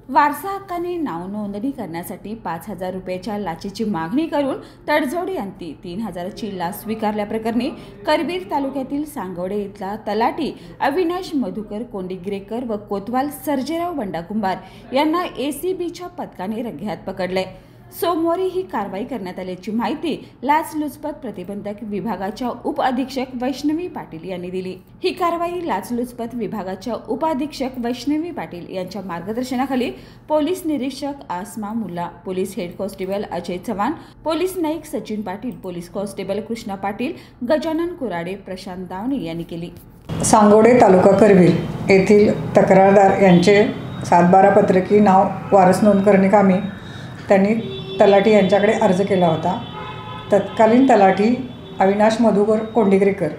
वारसा हक्काने नावनोंदणी करण्यासाठी 5,000 रुपयाच्या लाचेची मागणी करून तडजोडी अंती 3,000ची लाच स्वीकारल्याप्रकरणी करवीर तालुक्यातील सांगवडे इथला तलाठी अविनाश मधुकर कोंडिग्रेकर व कोतवाल सर्जेराव बंडा कुंभार यांना एसीबीच्या पथकाने रंगेहात पकडले। सोमवारी ही कारवाई करण्यात आल्याची माहिती लाचलुचपत प्रतिबंधक विभागाच्या उप अधीक्षक वैष्णवी पाटील यांनी दिली। ही कारवाई लाचलुचपत विभागाच्या उप अधीक्षक वैष्णवी पाटील यांच्या मार्गदर्शनाखाली पोलीस निरीक्षक Asma Mulla, police head constable Ajay Chavan, police Naik Sachin Patil, police constable Krishna Patil, Gajanan Kurade, Prashant Davane यांनी केली। सांगोडे तालुका करवीर येथील तक्रारदार यांचे 7/12 पत्रकी नाव वारस नोंद करणे कामी त्यांनी तलाठी यांच्याकडे अर्ज केला होता। तत्कालीन तलाठी अविनाश मधुकर कोंडिग्रेकर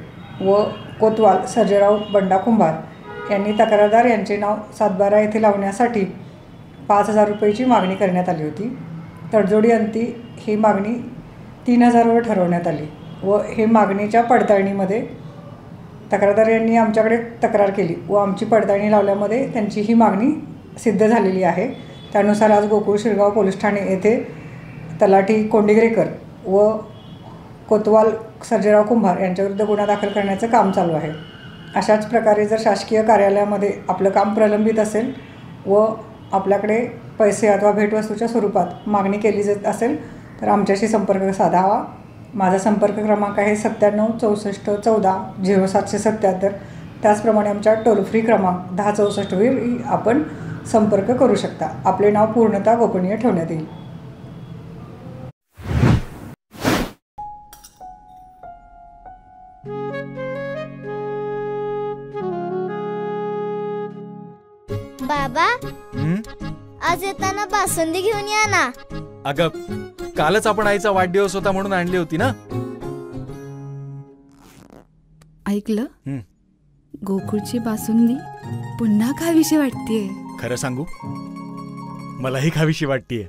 व कोतवाल सर्जेराव बंडा कुंभार यांनी तक्रारदार यांचे नाव 7/12 येथे लावण्यासाठी 5,000 रुपयाची मागणी करण्यात आली होती। तडजोडी अंती ही मागणी 3,000 वर ठरवण्यात आली व हे मागणीच्या पडताळणीमध्ये तक्रारदार यांनी आमच्याकडे तक्रार केली व आमची पडताळणी लावल्यामध्ये त्यांची ही मागणी सिद्ध झालेली आहे। त्यानुसार आज गोकुळ शिरगाव पोलीस ठाणे येथे तलाठी कोंडिग्रेकर व कोतवाल सर्जेराव कुंभार यांच्याविरुद्ध गुन्हा दाखल करण्याचं काम चालू आहे। अशाच प्रकारे जर शासकीय कार्यालयामध्ये आपलं काम प्रलंबित असेल व आपल्याकडे पैसे अथवा भेटवस्तूच्या स्वरूपात मागणी केली जात असेल तर आमच्याशी संपर्क साधावा। माझा संपर्क क्रमांक आहे 97 64 14 0777। त्याचप्रमाणे आमच्या टोल फ्री क्रमांक 1064 आपण संपर्क करू शकता। आपले नाव पूर्णतः गोपनीय ठेवण्यात येईल। बाबा, आज येताना बासुंदी घेऊन या ना। अगं, कालच आपण आईचा वाढदिवस होता म्हणून आणली होती ना। ऐकलं? गोकुळची बासुंदी पुन्हा खावीशी वाटतेय। खरं सांगू, मलाही खावीशी वाटतेय।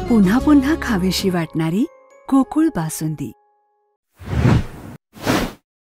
पुन्हा पुन्हा खावीशी वाटणारी गोकुळ बासुंदी।